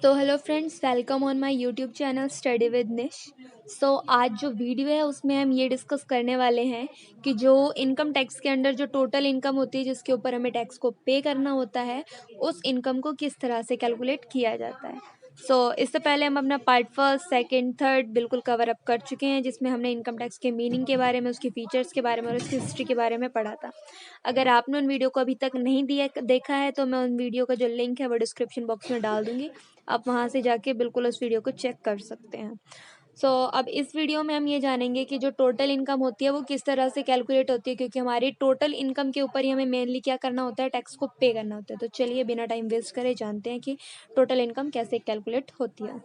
तो hello friends, welcome on my YouTube channel study with निश। आज जो वीडियो है उसमें हम ये डिस्कस करने वाले हैं कि जो इनकम टैक्स के अंडर जो टोटल इनकम होती है जिसके ऊपर हमें टैक्स को पे करना होता है, उस इनकम को किस तरह से कैलकुलेट किया जाता है। इससे पहले हम अपना पार्ट फर्स्ट, सेकंड, थर्ड बिल्कुल कवर अप कर चुके हैं, जिसमें हमने इनकम टैक्स के मीनिंग के बारे में, उसके फीचर्स के बारे में और उसकी हिस्ट्री के बारे में पढ़ा था। अगर आपने उन वीडियो को अभी तक नहीं देखा है तो मैं उन वीडियो का जो लिंक है वो डिस्क्रिप्शन बॉक्स में डाल दूंगी, आप वहाँ से जाके बिल्कुल उस वीडियो को चेक कर सकते हैं। अब इस वीडियो में हम ये जानेंगे कि जो टोटल इनकम होती है वो किस तरह से कैलकुलेट होती है, क्योंकि हमारी टोटल इनकम के ऊपर ही हमें मेनली क्या करना होता है, टैक्स को पे करना होता है। तो चलिए बिना टाइम वेस्ट करे जानते हैं कि टोटल इनकम कैसे कैलकुलेट होती है।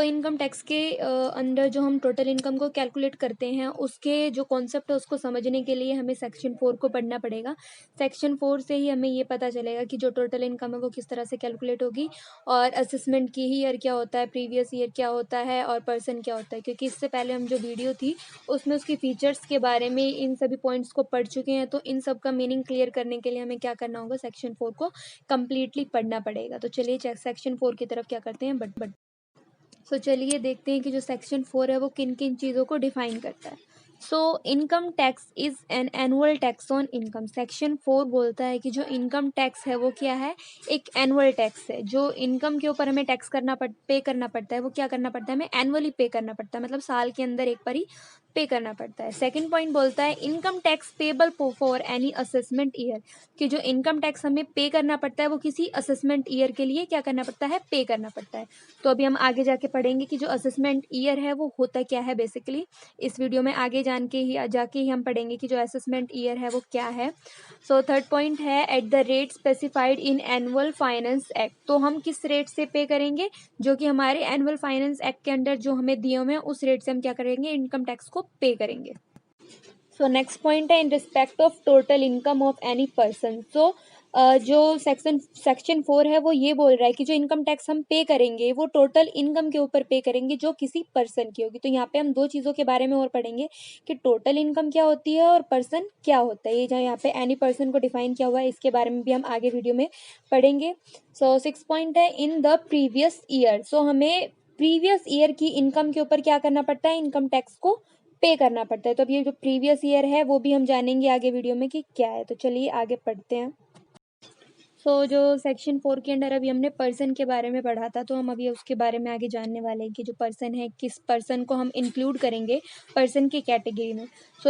इनकम टैक्स के अंडर जो हम टोटल इनकम को कैलकुलेट करते हैं, उसके जो कॉन्सेप्ट है उसको समझने के लिए हमें सेक्शन 4 को पढ़ना पड़ेगा। सेक्शन 4 से ही हमें ये पता चलेगा कि जो टोटल इनकम है वो किस तरह से कैलकुलेट होगी, और असेसमेंट की ही ईयर क्या होता है, प्रीवियस ईयर क्या होता है और पर्सन क्या होता है। क्योंकि इससे पहले हम जो वीडियो थी उसमें उसकी फीचर्स के बारे में इन सभी पॉइंट्स को पढ़ चुके हैं, तो इन सब का मीनिंग क्लियर करने के लिए हमें क्या करना होगा, सेक्शन 4 को कम्प्लीटली पढ़ना पड़ेगा। तो चलिए सेक्शन 4 की तरफ क्या करते हैं, बट चलिए देखते हैं कि जो सेक्शन 4 है वो किन किन चीज़ों को डिफाइन करता है। Income tax is an annual tax on income. Section 4 बोलता है कि जो इनकम टैक्स है वो क्या है, एक एनुअल टैक्स है। जो इनकम के ऊपर हमें टैक्स पे करना पड़ता है वो क्या करना पड़ता है, हमें एनुअली पे करना पड़ता है, मतलब साल के अंदर एक बार ही पे करना पड़ता है। सेकंड पॉइंट बोलता है income tax payable for any assessment year, कि जो इनकम टैक्स हमें पे करना पड़ता है वो किसी असेसमेंट ईयर के लिए क्या करना पड़ता है, पे करना पड़ता है। तो अभी हम आगे जाके पढ़ेंगे कि जो असेसमेंट ईयर है वो होता क्या है बेसिकली। इस वीडियो में आगे जाके ही हम पढ़ेंगे कि जो असेसमेंट ईयर है वो क्या है। थर्ड पॉइंट है at the rate specified in annual finance act. तो हम किस रेट से पे करेंगे, जो कि हमारे एनुअल फाइनेंस एक्ट के अंडर जो हमें दिए हुए हैं उस रेट से हम क्या करेंगे, इनकम टैक्स को पे करेंगे। नेक्स्ट पॉइंट है in respect of total income of any person. जो सेक्शन 4 है वो ये बोल रहा है कि जो इनकम टैक्स हम पे करेंगे वो टोटल इनकम के ऊपर पे करेंगे जो किसी पर्सन की होगी। तो यहाँ पे हम दो चीज़ों के बारे में और पढ़ेंगे कि टोटल इनकम क्या होती है और पर्सन क्या होता है। ये जहाँ यहाँ पे एनी पर्सन को डिफाइन किया हुआ है, इसके बारे में भी हम आगे वीडियो में पढ़ेंगे। सिक्स पॉइंट है इन द प्रीवियस ईयर। हमें प्रीवियस ईयर की इनकम के ऊपर क्या करना पड़ता है, इनकम टैक्स को पे करना पड़ता है। तो अब ये जो प्रीवियस ईयर है वो भी हम जानेंगे आगे वीडियो में कि क्या है। तो चलिए आगे पढ़ते हैं। जो सेक्शन 4 के अंडर अभी हमने पर्सन के बारे में पढ़ा था, तो हम अभी उसके बारे में आगे जानने वाले हैं कि जो पर्सन है किस पर्सन को हम इंक्लूड करेंगे पर्सन की कैटेगरी में।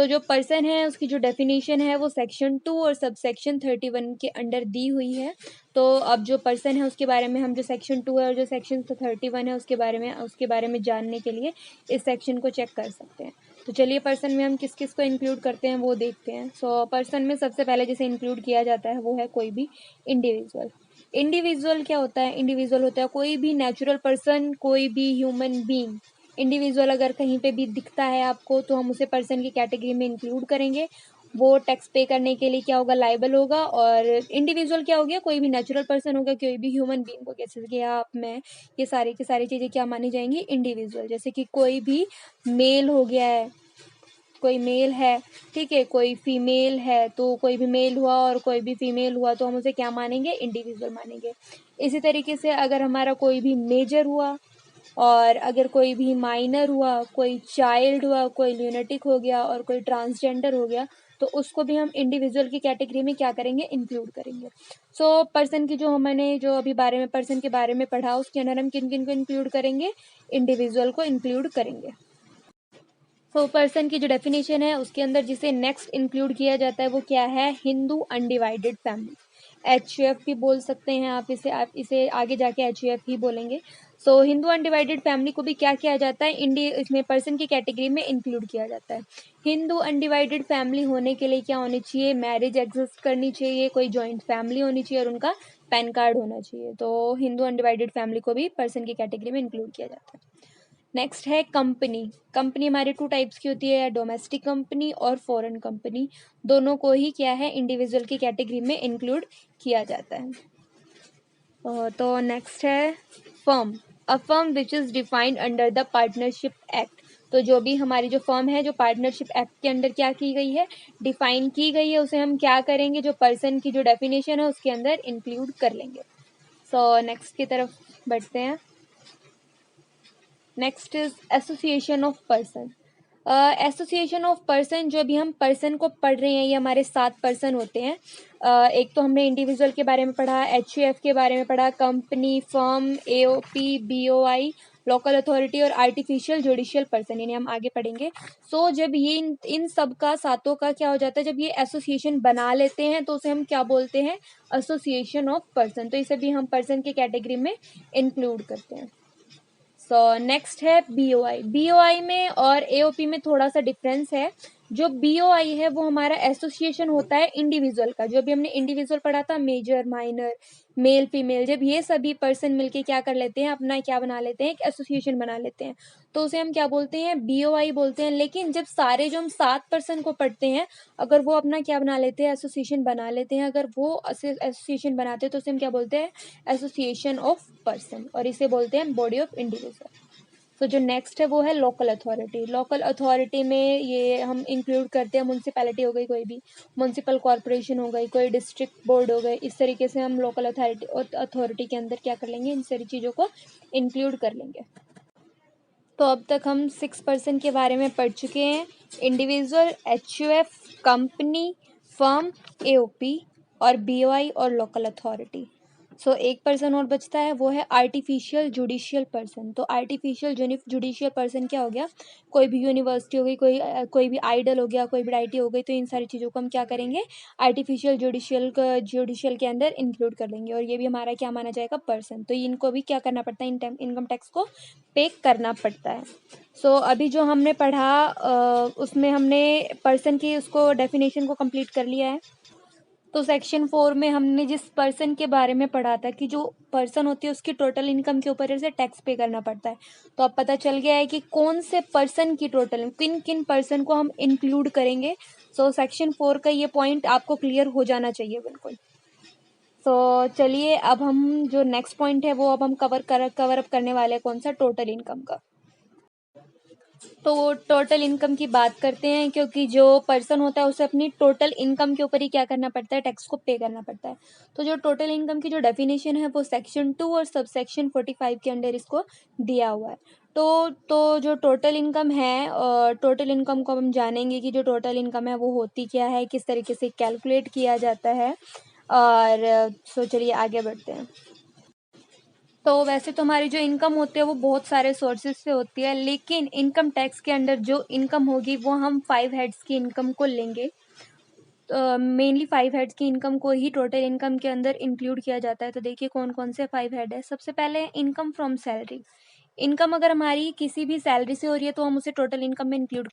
जो पर्सन है उसकी जो डेफिनेशन है वो सेक्शन 2 और सब सेक्शन 31 के अंडर दी हुई है। तो अब जो पर्सन है उसके बारे में हम जो सेक्शन 2 है और जो सेक्शन 31 है उसके बारे में जानने के लिए इस सेक्शन को चेक कर सकते हैं। तो चलिए पर्सन में हम किस किस को इंक्लूड करते हैं वो देखते हैं। पर्सन में सबसे पहले जिसे इंक्लूड किया जाता है वो है कोई भी इंडिविजुअल। इंडिविजुअल क्या होता है, इंडिविजुअल होता है कोई भी नेचुरल पर्सन, कोई भी ह्यूमन बीइंग। इंडिविजुअल अगर कहीं पे भी दिखता है आपको तो हम उसे पर्सन की कैटेगरी में इंक्लूड करेंगे। वो टैक्स पे करने के लिए क्या होगा, लाइबल होगा। और इंडिविजुअल क्या हो गया, कोई भी नेचुरल पर्सन हो गया, कोई भी ह्यूमन बीइंग हो गया, जैसे कि आप, मैं, ये सारी की सारी चीज़ें क्या मानी जाएंगी, इंडिविजुअल। जैसे कि कोई भी मेल हो गया है, कोई मेल है, ठीक है, कोई फीमेल है, तो कोई भी मेल हुआ और कोई भी फीमेल हुआ तो हम उसे क्या मानेंगे, इंडिविजुअल मानेंगे। इसी तरीके से अगर हमारा कोई भी मेजर हुआ और अगर कोई भी माइनर हुआ, कोई चाइल्ड हुआ, कोई ल्यूनेटिक हो गया और कोई ट्रांसजेंडर हो गया, तो उसको भी हम इंडिविजुअल की कैटेगरी में क्या करेंगे, इंक्लूड करेंगे। पर्सन की जो मैंने जो अभी पर्सन के बारे में पढ़ा उसके अंदर हम किन किन को इंक्लूड करेंगे, इंडिविजुअल को इंक्लूड करेंगे। पर्सन की जो डेफिनेशन है उसके अंदर जिसे नेक्स्ट इंक्लूड किया जाता है वो क्या है, हिंदू अनडिवाइडेड फैमिली। HUF भी बोल सकते हैं आप इसे आगे जाके HUF ही बोलेंगे। हिंदू अनडिवाइडेड फैमिली को भी क्या किया जाता है, इसमें पर्सन की कैटेगरी में इंक्लूड किया जाता है। हिंदू अनडिवाइडेड फैमिली होने के लिए क्या होनी चाहिए, मैरिज एग्जिस्ट करनी चाहिए, कोई जॉइंट फैमिली होनी चाहिए और उनका पैन कार्ड होना चाहिए। तो हिंदू अनडिवाइडेड फैमिली को भी पर्सन की कैटेगरी में इंक्लूड किया जाता है। नेक्स्ट है कंपनी। कंपनी हमारे 2 टाइप्स की होती है, डोमेस्टिक कंपनी और फॉरेन कंपनी। दोनों को ही क्या है, इंडिविजुअल की कैटेगरी में इंक्लूड किया जाता है। तो नेक्स्ट है firm. A firm which is defined under the partnership act. तो जो भी हमारी जो फर्म है, जो पार्टनरशिप एक्ट के अंडर क्या की गई है, डिफाइन की गई है, उसे हम क्या करेंगे, जो पर्सन की जो डेफिनेशन है उसके अंदर इंक्लूड कर लेंगे। सो नेक्स्ट की तरफ बढ़ते हैं। Next is association of person. Association of person, जो अभी हम पर्सन को पढ़ रहे हैं, ये हमारे 7 पर्सन होते हैं। एक तो हमने इंडिविजुअल के बारे में पढ़ा, HUF के बारे में पढ़ा, company, firm, AOP, BOI, local authority और आर्टिफिशियल जुडिशियल पर्सन, यानी हम आगे पढ़ेंगे। सो जब ये इन सब का, सातों का क्या हो जाता है, जब ये एसोसिएशन बना लेते हैं तो उसे हम क्या बोलते हैं, एसोसिएशन ऑफ पर्सन। तो इसे भी हम पर्सन की कैटेगरी में इंक्लूड करते हैं। सो नेक्स्ट है BOI। BOI में और AOP में थोड़ा सा डिफरेंस है। जो BOI है वो हमारा एसोसिएशन होता है इंडिविजुअल का। जो भी हमने इंडिविजुअल पढ़ा था, मेजर, माइनर, मेल, फीमेल, जब ये सभी पर्सन मिलके क्या कर लेते हैं, अपना क्या बना लेते हैं, एक एसोसिएशन बना लेते हैं, तो उसे हम क्या बोलते हैं, BOI बोलते हैं। लेकिन जब सारे जो हम 7 पर्सन को पढ़ते हैं, अगर वो अपना क्या बना लेते हैं, एसोसिएशन बना लेते हैं, अगर वो एसोसिएशन बनाते हैं तो उसे हम क्या बोलते हैं, एसोसिएशन ऑफ पर्सन, और इसे बोलते हैं बॉडी ऑफ इंडिविजुअल। तो जो नेक्स्ट है वो है लोकल अथॉरिटी। लोकल अथॉरिटी में ये हम इंक्लूड करते हैं, म्यूनसिपैलिटी हो गई, कोई भी म्यूनसिपल कॉरपोरेशन हो गई, कोई डिस्ट्रिक्ट बोर्ड हो गए, इस तरीके से हम लोकल अथॉरिटी के अंदर क्या कर लेंगे, इन सारी चीज़ों को इंक्लूड कर लेंगे। तो अब तक हम 6 पर्सन के बारे में पढ़ चुके हैं, individual, HUF, company, firm, AOP और BOI और लोकल अथॉरिटी। सो एक पर्सन और बचता है, वो है आर्टिफिशियल जुडिशियल पर्सन। तो आर्टिफिशियल जुडिशियल पर्सन क्या हो गया, कोई भी यूनिवर्सिटी हो गई, कोई भी आइडल हो गया, कोई भी IIT हो गई, तो इन सारी चीज़ों को हम क्या करेंगे, आर्टिफिशियल जुडिशियल के अंदर इंक्लूड कर लेंगे, और ये भी हमारा क्या माना जाएगा, पर्सन। तो इनको भी क्या करना पड़ता है, इनकम टैक्स को पे करना पड़ता है। सो अभी जो हमने पढ़ा उसमें हमने पर्सन की उसको डेफिनेशन को कंप्लीट कर लिया है। तो सेक्शन 4 में हमने जिस पर्सन के बारे में पढ़ा था कि जो पर्सन होती है उसकी टोटल इनकम के ऊपर से टैक्स पे करना पड़ता है, तो अब पता चल गया है कि कौन से पर्सन की टोटल, किन किन पर्सन को हम इंक्लूड करेंगे। सो सेक्शन 4 का ये पॉइंट आपको क्लियर हो जाना चाहिए बिल्कुल। तो चलिए अब हम जो नेक्स्ट पॉइंट है वो अब हम कवर अप करने वाले हैं, कौन सा, टोटल इनकम का। तो टोटल इनकम की बात करते हैं, क्योंकि जो पर्सन होता है उसे अपनी टोटल इनकम के ऊपर ही क्या करना पड़ता है, टैक्स को पे करना पड़ता है। तो जो टोटल इनकम की जो डेफिनेशन है वो सेक्शन 2 और सबसेक्शन 45 के अंडर इसको दिया हुआ है। तो जो टोटल इनकम है, टोटल इनकम को हम जानेंगे कि जो टोटल इनकम है वो होती क्या है, किस तरीके से कैलकुलेट किया जाता है, और सो चलिए आगे बढ़ते हैं। तो वैसे तो हमारी जो इनकम होती है वो बहुत सारे सोर्सेज से होती है, लेकिन इनकम टैक्स के अंदर जो इनकम होगी वो हम 5 हेड्स की इनकम को लेंगे। मेनली 5 हेड्स की इनकम को ही टोटल इनकम के अंदर इंक्लूड किया जाता है। तो देखिए कौन कौन से 5 हेड है। सबसे पहले इनकम फ्रॉम सैलरी। इनकम अगर हमारी किसी भी सैलरी से हो रही है तो हम उसे टोटल इनकम में इंक्लूड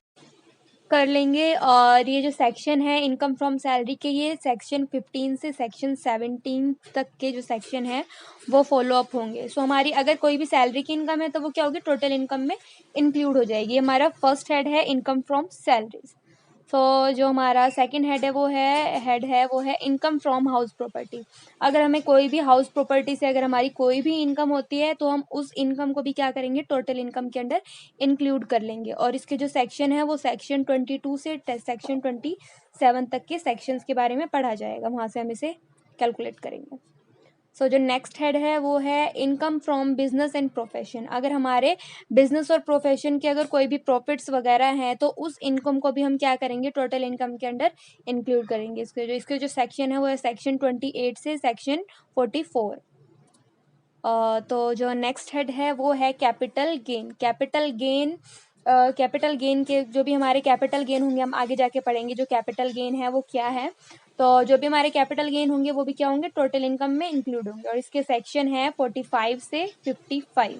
कर लेंगे। और ये जो सेक्शन है इनकम फ्रॉम सैलरी के, ये सेक्शन 15 से सेक्शन 17 तक के जो सेक्शन है वो फॉलो अप होंगे। सो हमारी अगर कोई भी सैलरी की इनकम है तो वो क्या होगी, टोटल इनकम में इंक्लूड हो जाएगी। हमारा फर्स्ट हेड है इनकम फ्रॉम सैलरीज। सो जो हमारा सेकंड हेड है वो है इनकम फ्रॉम हाउस प्रॉपर्टी। अगर हमें कोई भी हाउस प्रॉपर्टी से अगर हमारी कोई भी इनकम होती है तो हम उस इनकम को भी क्या करेंगे, टोटल इनकम के अंदर इंक्लूड कर लेंगे। और इसके जो सेक्शन है वो सेक्शन 22 से सेक्शन 27 तक के सेक्शंस के बारे में पढ़ा जाएगा, वहाँ से हम इसे कैलकुलेट करेंगे। सो जो नेक्स्ट हेड है वो है income from business and profession. अगर हमारे बिजनेस और प्रोफेशन के अगर कोई भी प्रॉफिट्स वगैरह हैं तो उस इनकम को भी हम क्या करेंगे, टोटल इनकम के अंडर इंक्लूड करेंगे। इसके जो सेक्शन है वो है सेक्शन 28 से सेक्शन 44। तो जो नेक्स्ट हेड है वो है कैपिटल गेन। कैपिटल गेन के जो भी हमारे कैपिटल गेन होंगे हम आगे जाके पढ़ेंगे जो कैपिटल गेन है वो क्या है। तो जो भी हमारे कैपिटल गेन होंगे वो भी क्या होंगे, टोटल इनकम में इंक्लूड होंगे। और इसके सेक्शन है 45 से 55।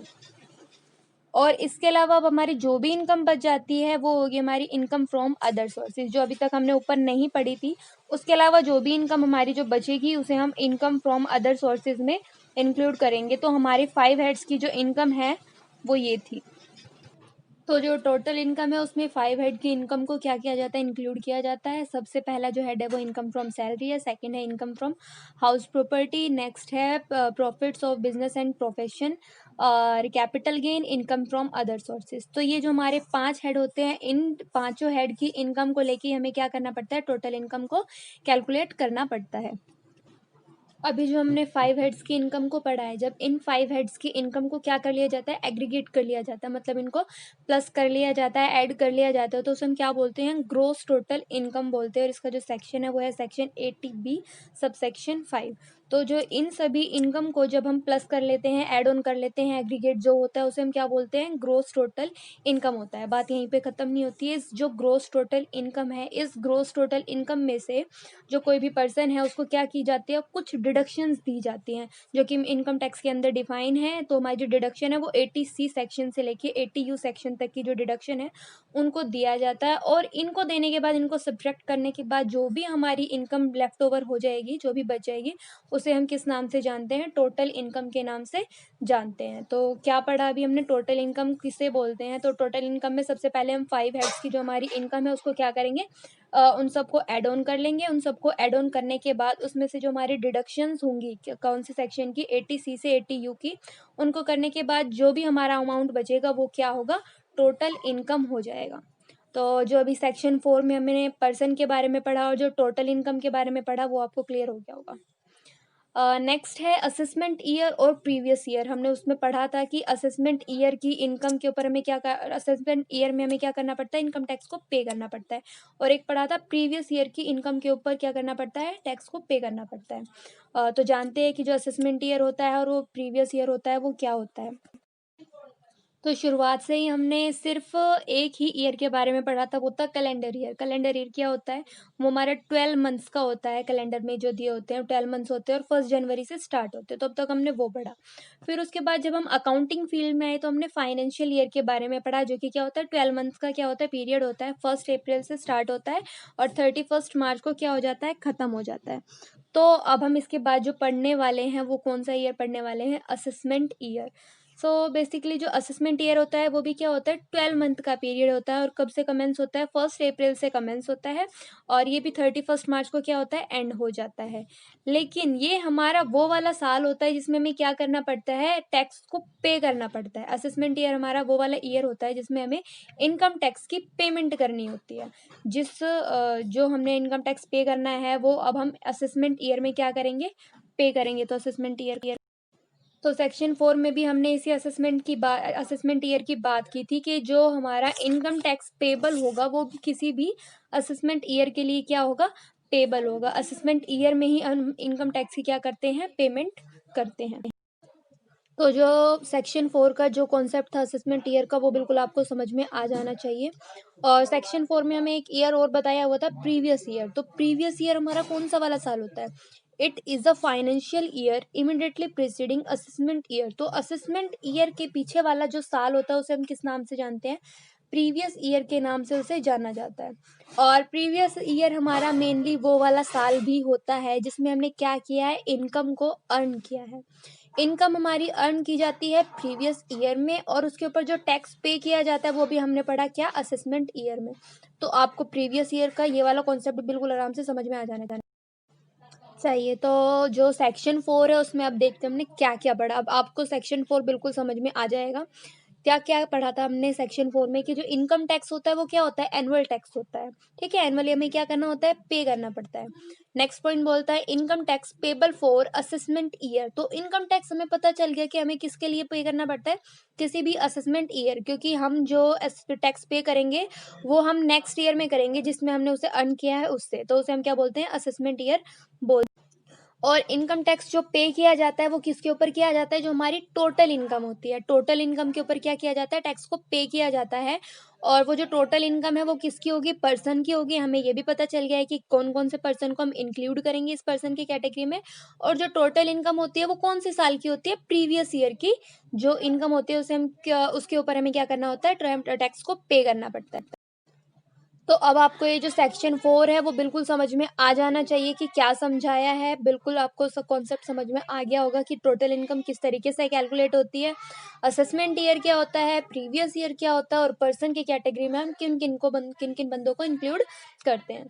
और इसके अलावा अब हमारी जो भी इनकम बच जाती है वो होगी हमारी इनकम फ्रॉम अदर सोर्सेज, जो अभी तक हमने ऊपर नहीं पढ़ी थी। उसके अलावा जो भी इनकम हमारी जो बचेगी उसे हम इनकम फ्रॉम अदर सोर्सेज में इंक्लूड करेंगे। तो हमारी 5 हेड्स की जो इनकम है वो ये थी। तो जो टोटल इनकम है उसमें 5 हेड की इनकम को क्या किया जाता है, इंक्लूड किया जाता है। सबसे पहला जो हेड है वो इनकम फ्रॉम सैलरी है, सेकंड है income from house property, next है profits of business and profession, और capital gain, income from other sources. तो ये जो हमारे 5 हेड होते हैं, इन पांचों हेड की इनकम को लेके हमें क्या करना पड़ता है, टोटल इनकम को कैलकुलेट करना पड़ता है। अभी जो हमने 5 हेड्स की इनकम को पढ़ा है, जब इन 5 हेड्स की इनकम को क्या कर लिया जाता है, एग्रीगेट कर लिया जाता है, मतलब इनको प्लस कर लिया जाता है, ऐड कर लिया जाता है, तो उसे हम क्या बोलते हैं, ग्रोस टोटल इनकम बोलते हैं। और इसका जो सेक्शन है वो है सेक्शन 80B सब सेक्शन 5। तो जो इन सभी इनकम को जब हम प्लस कर लेते हैं, ऐड ऑन कर लेते हैं, एग्रीगेट जो होता है उसे हम क्या बोलते हैं, ग्रोस टोटल इनकम होता है। बात यहीं पे खत्म नहीं होती है। इस जो ग्रोस टोटल इनकम है, इस ग्रोस टोटल इनकम में से जो कोई भी पर्सन है उसको क्या की जाती है, कुछ डिडक्शंस दी जाती हैं जो कि इनकम टैक्स के अंदर डिफाइन है। तो हमारी जो डिडक्शन है वो 80C सेक्शन से लेके 80U सेक्शन तक की जो डिडक्शन है उनको दिया जाता है। और इनको देने के बाद, इनको सब्ट्रैक्ट करने के बाद जो भी हमारी इनकम लेफ्ट ओवर हो जाएगी, जो भी बच जाएगी, उसे हम किस नाम से जानते हैं, टोटल इनकम के नाम से जानते हैं। तो क्या पढ़ा अभी हमने, टोटल इनकम किसे बोलते हैं। तो टोटल इनकम में सबसे पहले हम 5 हेड्स की जो हमारी इनकम है उसको क्या करेंगे, उन सबको ऐड ऑन कर लेंगे। उन सबको ऐड ऑन करने के बाद उसमें से जो हमारी डिडक्शंस होंगी कौन से सेक्शन की, 80C से 80U की, उनको करने के बाद जो भी हमारा अमाउंट बचेगा वो क्या होगा, टोटल इनकम हो जाएगा। तो जो अभी सेक्शन 4 में हमने पर्सन के बारे में पढ़ा और जो टोटल इनकम के बारे में पढ़ा वो आपको क्लियर हो गया होगा। नेक्स्ट है असेसमेंट ईयर और प्रीवियस ईयर। हमने उसमें पढ़ा था कि असेसमेंट ईयर की इनकम के ऊपर हमें असेसमेंट ईयर में हमें क्या करना पड़ता है, इनकम टैक्स को पे करना पड़ता है। और एक पढ़ा था प्रीवियस ईयर की इनकम के ऊपर क्या करना पड़ता है, टैक्स को पे करना पड़ता है। तो जानते हैं कि जो असेसमेंट ईयर होता है और वो प्रीवियस ईयर होता है वो क्या होता है। तो शुरुआत से ही हमने सिर्फ एक ही ईयर के बारे में पढ़ा था, वो था कैलेंडर ईयर। कैलेंडर ईयर क्या होता है, वो हमारा 12 मंथ्स का होता है। कैलेंडर में जो दिए होते हैं 12 मंथ्स होते हैं और 1 जनवरी से स्टार्ट होते हैं। तो अब तक हमने वो पढ़ा। फिर उसके बाद जब हम अकाउंटिंग फील्ड में आए तो हमने फाइनेंशियल ईयर के बारे में पढ़ा, जो कि क्या होता है, 12 मंथ्स का क्या होता है, पीरियड होता है। 1 अप्रैल से स्टार्ट होता है और 31 मार्च को क्या हो जाता है, खत्म हो जाता है। तो अब हम इसके बाद जो पढ़ने वाले हैं वो कौन सा ईयर पढ़ने वाले हैं, असेसमेंट ईयर। सो बेसिकली जो असेसमेंट ईयर होता है वो भी क्या होता है, 12 मंथ का पीरियड होता है। और कब से कमेंस होता है, 1 अप्रैल से कमेंस होता है और ये भी 31 मार्च को क्या होता है, एंड हो जाता है। लेकिन ये हमारा वो वाला साल होता है जिसमें हमें क्या करना पड़ता है, टैक्स को पे करना पड़ता है। असेसमेंट ईयर हमारा वो वाला ईयर होता है जिसमें हमें इनकम टैक्स की पेमेंट करनी होती है। जो हमने इनकम टैक्स पे करना है वो अब हम असेसमेंट ईयर में क्या करेंगे, पे करेंगे। तो असेसमेंट ईयर, तो सेक्शन 4 में भी हमने इसी असेसमेंट ईयर की बात की थी कि जो हमारा इनकम टैक्स पेबल होगा वो किसी भी असेसमेंट ईयर के लिए क्या होगा, पेबल होगा। असेसमेंट ईयर में ही हम इनकम टैक्स की क्या करते हैं, पेमेंट करते हैं। तो जो सेक्शन 4 का जो कॉन्सेप्ट था असेसमेंट ईयर का वो बिल्कुल आपको समझ में आ जाना चाहिए। और सेक्शन 4 में हमें एक ईयर और बताया हुआ था, प्रीवियस ईयर। तो प्रीवियस ईयर हमारा कौन सा वाला साल होता है, it is a financial year immediately preceding assessment year. तो असेसमेंट ईयर के पीछे वाला जो साल होता है उसे हम किस नाम से जानते हैं, प्रीवियस ईयर के नाम से उसे जाना जाता है। और प्रीवियस ईयर हमारा मेनली वो वाला साल भी होता है जिसमें हमने क्या किया है, इनकम को अर्न किया है। इनकम हमारी अर्न की जाती है प्रीवियस ईयर में और उसके ऊपर जो टैक्स पे किया जाता है वो भी हमने पढ़ा क्या, असेसमेंट ईयर में। तो आपको प्रीवियस ईयर का ये वाला कॉन्सेप्ट बिल्कुल आराम से समझ में आ जाने चाहिए। तो जो सेक्शन 4 है उसमें अब देखते हैं हमने क्या क्या पढ़ा। अब आपको सेक्शन 4 बिल्कुल समझ में आ जाएगा। क्या क्या पढ़ा था हमने सेक्शन 4 में, कि जो इनकम टैक्स होता है वो क्या होता है, एनुअल टैक्स होता है। ठीक है, एनुअली हमें क्या करना होता है, पे करना पड़ता है। नेक्स्ट पॉइंट बोलता है income tax payable for assessment year. तो इनकम टैक्स हमें पता चल गया कि हमें किसके लिए पे करना पड़ता है, किसी भी असेसमेंट ईयर, क्योंकि हम जो टैक्स पे करेंगे वो हम नेक्स्ट ईयर में करेंगे जिसमें हमने उसे अर्न किया है उससे। तो उसे हम क्या बोलते हैं, असेसमेंट ईयर बोल। और इनकम टैक्स जो पे किया जाता है वो किसके ऊपर किया जाता है, जो हमारी टोटल इनकम होती है, टोटल इनकम के ऊपर क्या किया जाता है, टैक्स को पे किया जाता है। और वो जो टोटल इनकम है वो किसकी होगी, पर्सन की होगी। हमें ये भी पता चल गया है कि कौन कौन से पर्सन को हम इंक्लूड करेंगे इस पर्सन की कैटेगरी में। और जो टोटल इनकम होती है वो कौन से साल की होती है, प्रीवियस ईयर की जो इनकम होती है उसे हम उसके ऊपर हमें क्या करना होता है, टैक्स को पे करना पड़ता है। तो अब आपको ये जो सेक्शन 4 है वो बिल्कुल समझ में आ जाना चाहिए कि क्या समझाया है। बिल्कुल आपको सब कॉन्सेप्ट समझ में आ गया होगा कि टोटल इनकम किस तरीके से कैलकुलेट होती है, असेसमेंट ईयर क्या होता है, प्रीवियस ईयर क्या होता है और पर्सन की कैटेगरी में हम किन किन बंदों को इंक्लूड करते हैं।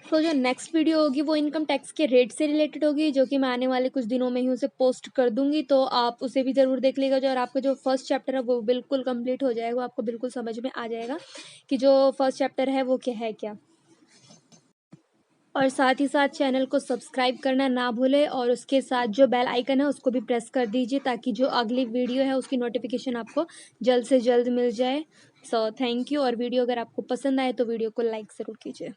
तो जो नेक्स्ट वीडियो होगी वो इनकम टैक्स के रेट से रिलेटेड होगी, जो कि मैं आने वाले कुछ दिनों में ही उसे पोस्ट कर दूंगी, तो आप उसे भी ज़रूर देख लीजिएगा। जो और आपका जो फर्स्ट चैप्टर है वो बिल्कुल कंप्लीट हो जाएगा, आपको बिल्कुल समझ में आ जाएगा कि जो फर्स्ट चैप्टर है वो क्या है क्या। और साथ ही साथ चैनल को सब्सक्राइब करना ना भूलें, और उसके साथ जो बेल आइकन है उसको भी प्रेस कर दीजिए, ताकि जो अगली वीडियो है उसकी नोटिफिकेशन आपको जल्द से जल्द मिल जाए। So thank you. और वीडियो अगर आपको पसंद आए तो वीडियो को लाइक ज़रूर कीजिए।